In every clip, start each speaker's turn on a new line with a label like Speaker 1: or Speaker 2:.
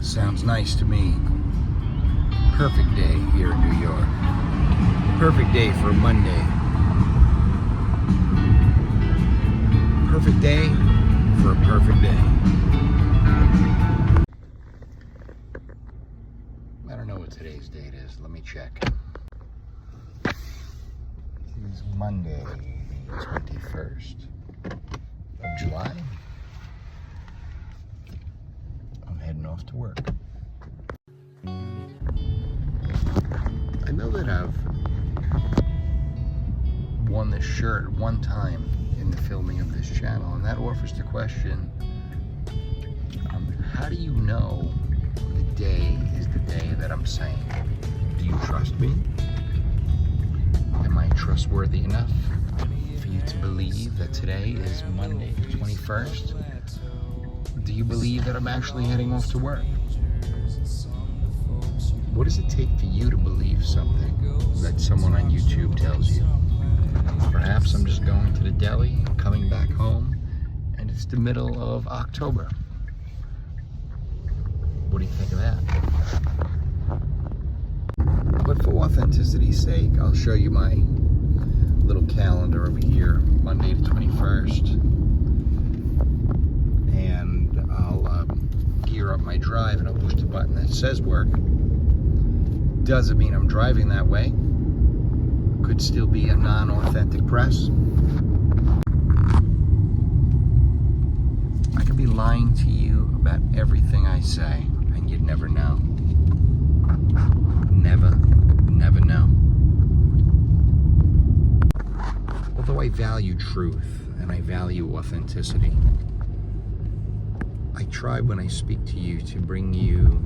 Speaker 1: Sounds nice to me. Perfect day here in New York. Perfect day for Monday. Perfect day for a perfect day. I don't know what today's date is. Let me check. It is Monday, the 21st of July. I'm heading off to work. I know that I've won this shirt one time in the filming of this channel, and that offers the question, how do you know the day is the day that I'm saying? Do you trust me? Am I trustworthy enough for you to believe that today is Monday the 21st? Do you believe that I'm actually heading off to work? What does it take for you to believe something that someone on YouTube tells you? Perhaps I'm just going to the deli, coming back home, and it's the middle of October. What do you think of that? But for authenticity's sake, I'll show you my little calendar over here, Monday the 21st. And I'll gear up my drive and I'll push the button that says work. Doesn't mean I'm driving that way. Could still be a non-authentic press. I could be lying to you about everything I say, and you'd never know. Never know. Although I value truth and I value authenticity, I try when I speak to you to bring you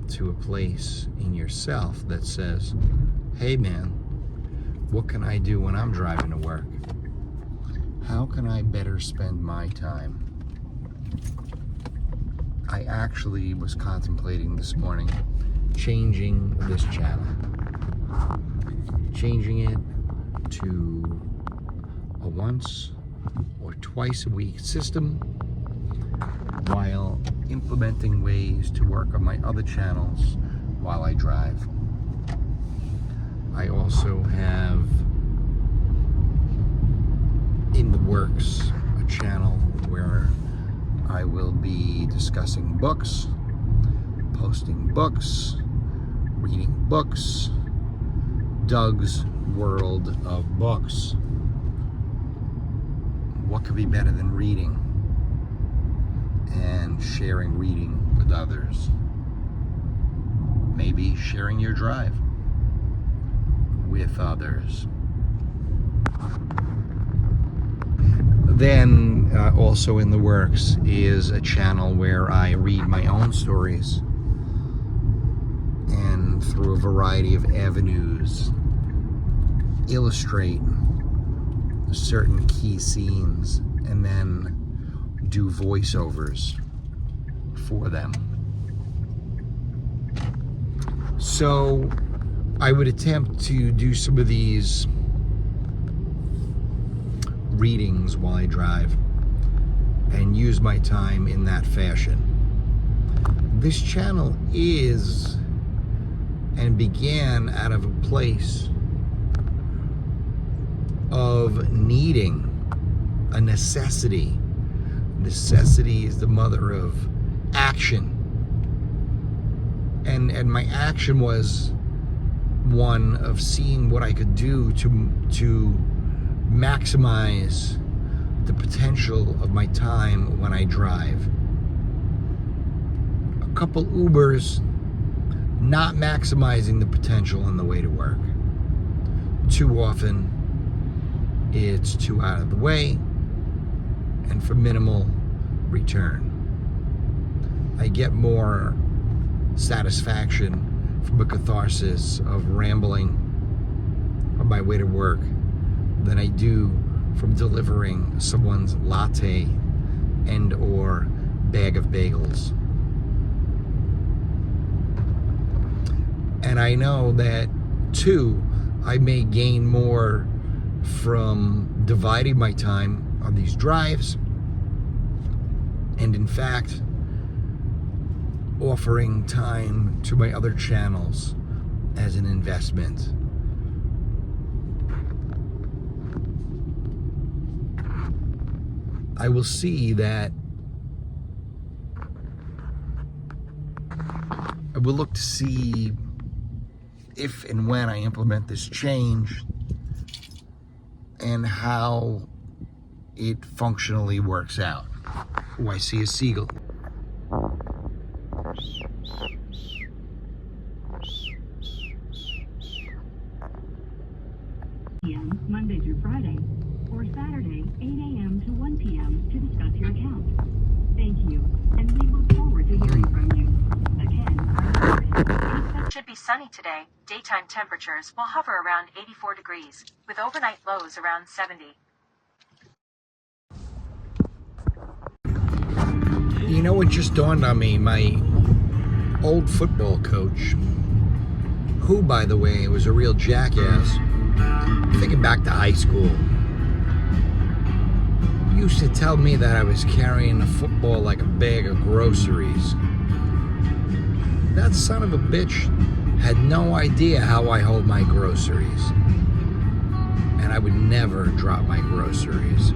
Speaker 1: to a place in yourself that says, hey man, what can I do when I'm driving to work? How can I better spend my time? I actually was contemplating this morning changing this channel. Changing it to a once or twice a week system while implementing ways to work on my other channels while I drive. I also have in the works a channel where I will be discussing books, posting books, reading books, Doug's World of Books. What could be better than reading and sharing reading with others? Maybe sharing your drive with others. Then also in the works is a channel where I read my own stories and through a variety of avenues illustrate certain key scenes and then do voiceovers for them. So I would attempt to do some of these readings while I drive and use my time in that fashion. This channel is and began out of a place of needing a necessity. Necessity is the mother of action. And my action was one of seeing what I could do to maximize the potential of my time when I drive. A couple Ubers not maximizing the potential on the way to work. Too often it's too out of the way and for minimal return. I get more satisfaction from a catharsis of rambling on my way to work than I do from delivering someone's latte and or bag of bagels. And I know that too, I may gain more from dividing my time on these drives, and in fact offering time to my other channels as an investment. I will see that I will look to see if and when I implement this change and how it functionally works out. Oh, I see a seagull.
Speaker 2: Monday through Friday, or Saturday, 8 a.m. to 1 p.m. to discuss your account. Thank you, and we look forward to hearing from you. Again,
Speaker 3: It should be sunny today. Daytime temperatures will hover around 84 degrees, with overnight lows around 70.
Speaker 1: You know what just dawned on me? My old football coach, who, by the way, was a real jackass, thinking back to high school, used to tell me that I was carrying a football like a bag of groceries. That son of a bitch had no idea how I hold my groceries. And I would never drop my groceries.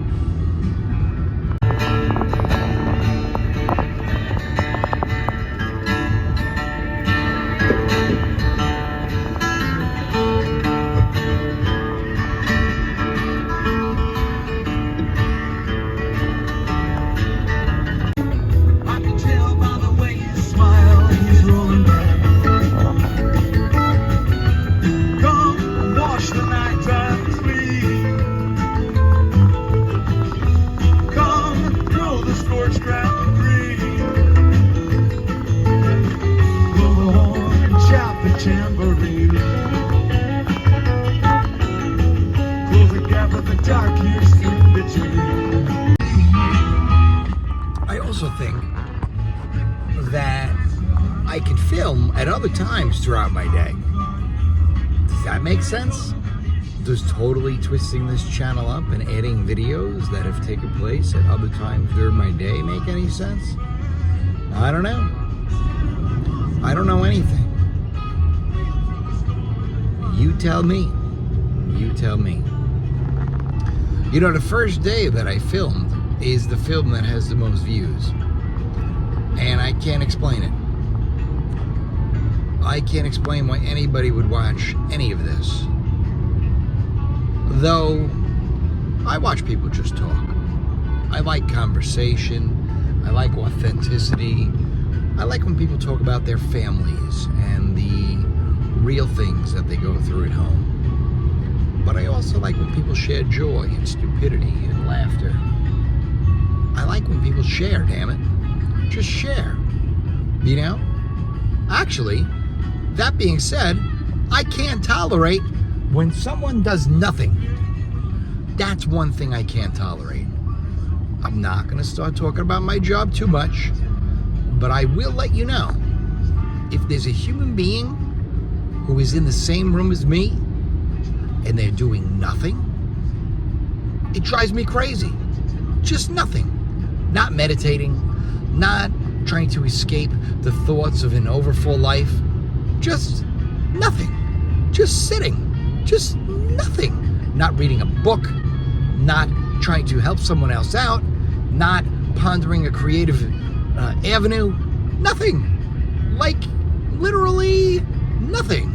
Speaker 1: I also think that I can film at other times throughout my day. Does that make sense? Does totally twisting this channel up and adding videos that have taken place at other times during my day make any sense? I don't know. I don't know anything. You tell me. You tell me. You know, the first day that I filmed is the film that has the most views. And I can't explain it. I can't explain why anybody would watch any of this. Though, I watch people just talk. I like conversation. I like authenticity. I like when people talk about their families and the real things that they go through at home. But I also like when people share joy and stupidity and laughter. I like when people share, damn it. Just share. You know? Actually, that being said, I can't tolerate when someone does nothing. That's one thing I can't tolerate. I'm not going to start talking about my job too much, but I will let you know, if there's a human being who is in the same room as me and they're doing nothing, it drives me crazy. Just nothing. Not meditating, not trying to escape the thoughts of an overfull life. Just nothing. Just sitting. Just nothing. Not reading a book, not trying to help someone else out, not pondering a creative avenue. Nothing. Like, literally nothing.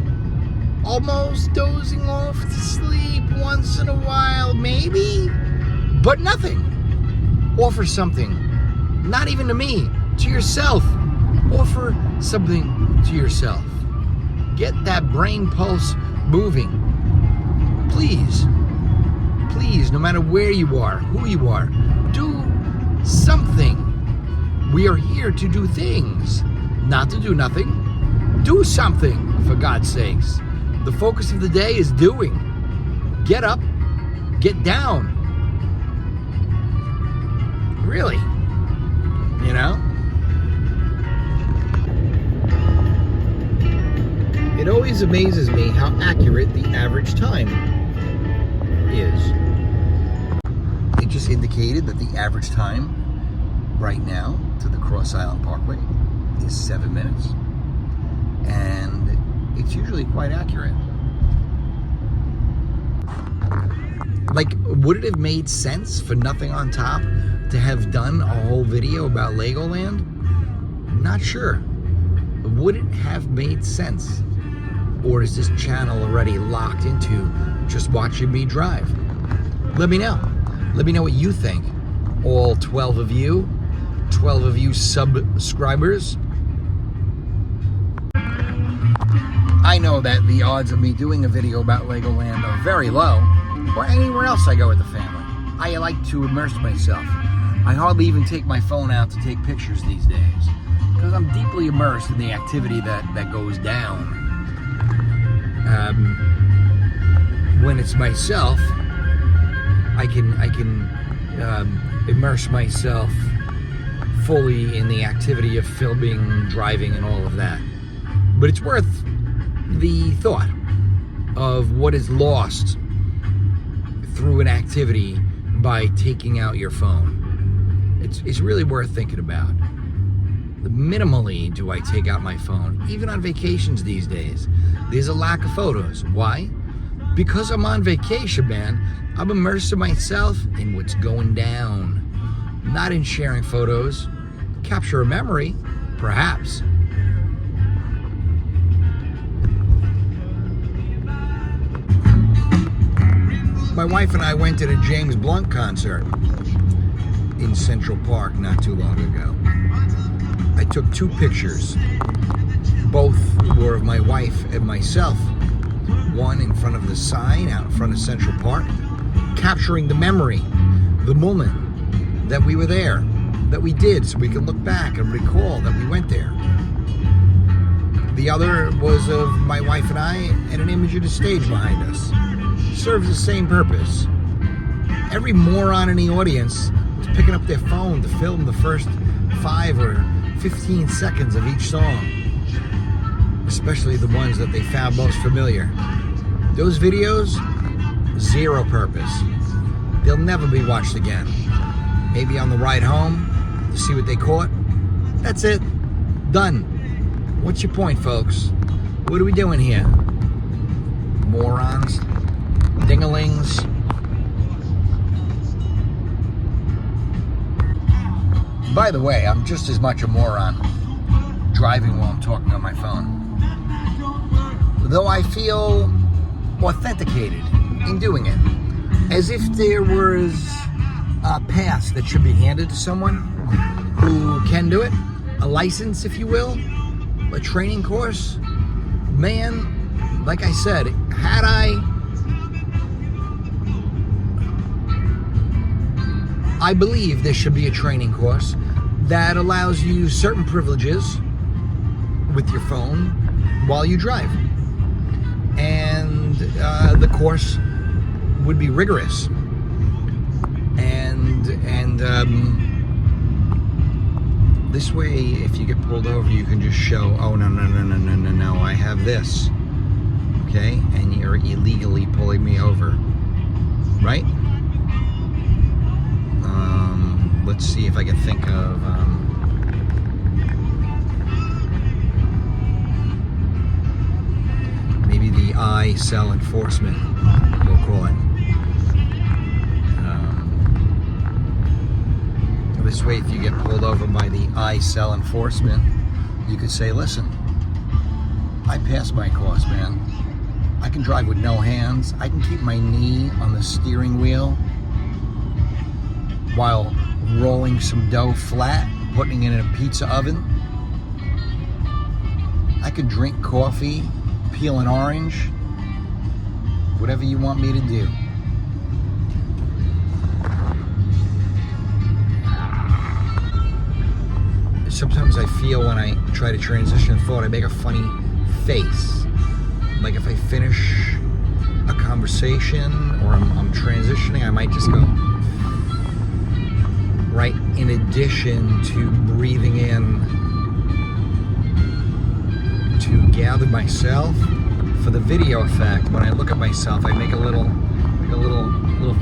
Speaker 1: Almost dozing off to sleep once in a while, maybe, but nothing. Offer something, not even to me, to yourself. Offer something to yourself. Get that brain pulse moving. Please, please, no matter where you are, who you are, do something. We are here to do things, not to do nothing. Do something, for God's sakes. The focus of the day is doing. Get up, get down. Really, you know? It always amazes me how accurate the average time is. It just indicated that the average time right now to the Cross Island Parkway is 7 minutes. And it's usually quite accurate. Like, would it have made sense for Nothing on Top to have done a whole video about Legoland? Not sure. Would it have made sense? Or is this channel already locked into just watching me drive? Let me know. Let me know what you think. All 12 of you subscribers. I know that the odds of me doing a video about Legoland are very low, or anywhere else I go with the family. I like to immerse myself. I hardly even take my phone out to take pictures these days, because I'm deeply immersed in the activity that goes down. When it's myself, I can immerse myself fully in the activity of filming, driving, and all of that. But it's worth the thought of what is lost through an activity by taking out your phone. It's really worth thinking about. Minimally do I take out my phone, even on vacations these days. There's a lack of photos. Why? Because I'm on vacation, man. I'm immersing myself in what's going down. Not in sharing photos. Capture a memory, perhaps. My wife and I went to the James Blunt concert in Central Park not too long ago. I took 2 pictures. Both were of my wife and myself. One in front of the sign out in front of Central Park, capturing the memory, the moment that we were there, that we did, so we can look back and recall that we went there. The other was of my wife and I and an image of the stage behind us. Serves the same purpose. Every moron in the audience was picking up their phone to film the first 5 or 15 seconds of each song, especially the ones that they found most familiar. Those videos, zero purpose. They'll never be watched again. Maybe on the ride home to see what they caught. That's it. Done. What's your point, folks? What are we doing here? Morons. Dingalings. By the way, I'm just as much a moron driving while I'm talking on my phone. Though I feel authenticated in doing it. As if there was a pass that should be handed to someone who can do it. A license, if you will. A training course. Man, like I said, had I believe there should be a training course that allows you certain privileges with your phone while you drive. And the course would be rigorous. And this way, if you get pulled over, you can just show, oh, no, I have this. Okay? And you're illegally pulling me over. Right? Let's see if I can think of maybe the I-cell enforcement, we'll call it. This way, if you get pulled over by the I-cell enforcement, you could say, listen, I passed my course, man. I can drive with no hands. I can keep my knee on the steering wheel while rolling some dough flat, putting it in a pizza oven. I could drink coffee, peel an orange, whatever you want me to do. Sometimes I feel when I try to transition thought, I make a funny face. Like if I finish a conversation or I'm transitioning, I might just go, right, in addition to breathing in to gather myself. For the video effect, when I look at myself, I make a little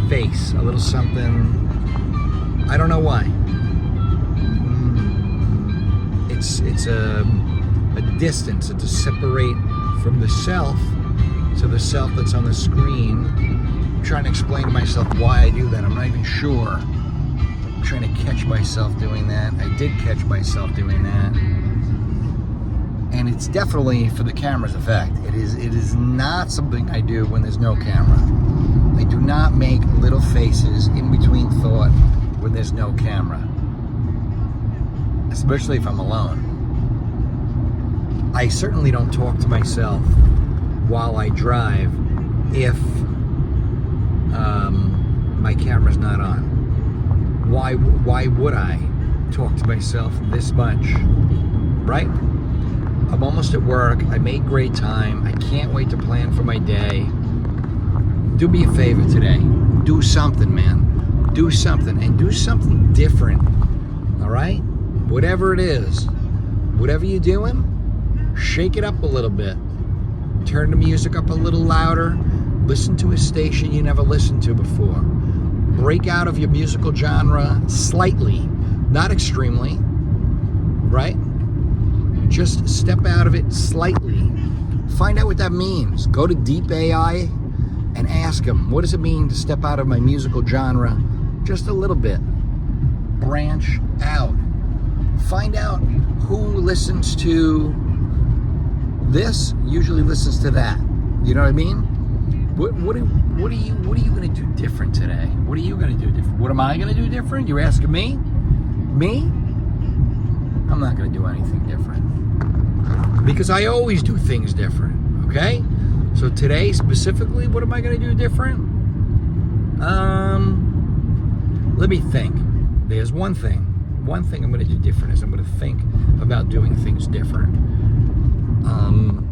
Speaker 1: face, a little something. I don't know why. it's a distance to separate from the self to the self that's on the screen. I'm trying to explain to myself why I do that. I'm not even sure. I'm trying to catch myself doing that. I did catch myself doing that. And it's definitely for the camera's effect. It is not something I do when there's no camera. I do not make little faces in between thought when there's no camera. Especially if I'm alone. I certainly don't talk to myself while I drive if my camera's not on. Why would I talk to myself this much? Right? I'm almost at work. I made great time. I can't wait to plan for my day. Do me a favor today. Do something, man. Do something. And do something different. All right? Whatever it is. Whatever you're doing, shake it up a little bit. Turn the music up a little louder. Listen to a station you never listened to before. Break out of your musical genre slightly. Not extremely. Right? Just step out of it slightly. Find out what that means. Go to Deep AI and ask them, what does it mean to step out of my musical genre just a little bit? Branch out. Find out who listens to this, usually listens to that. You know what I mean? What are you going to do different today? What are you going to do different? What am I going to do different? You're asking me? Me? I'm not going to do anything different. Because I always do things different, okay? So today, specifically, what am I going to do different? Let me think. There's one thing. One thing I'm going to do different is I'm going to think about doing things different.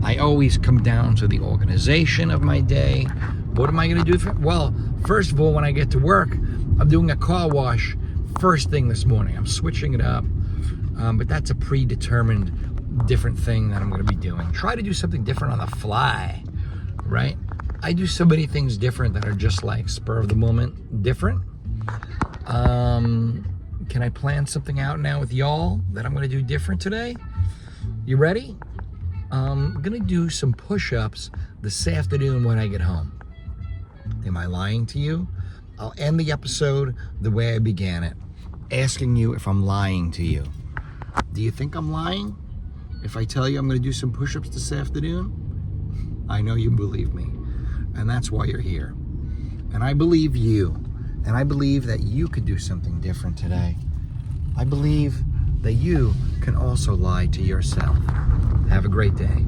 Speaker 1: I always come down to the organization of my day. What am I going to do different? Well, first of all, when I get to work, I'm doing a car wash first thing this morning. I'm switching it up. But that's a predetermined different thing that I'm going to be doing. Try to do something different on the fly, right? I do so many things different that are just like spur of the moment different. Can I plan something out now with y'all that I'm going to do different today? You ready? I'm going to do some push-ups this afternoon when I get home. Am I lying to you? I'll end the episode the way I began it, asking you if I'm lying to you. Do you think I'm lying if I tell you I'm going to do some push-ups this afternoon? I know you believe me, and that's why you're here. And I believe you, and I believe that you could do something different today. I believe that you can also lie to yourself. Have a great day.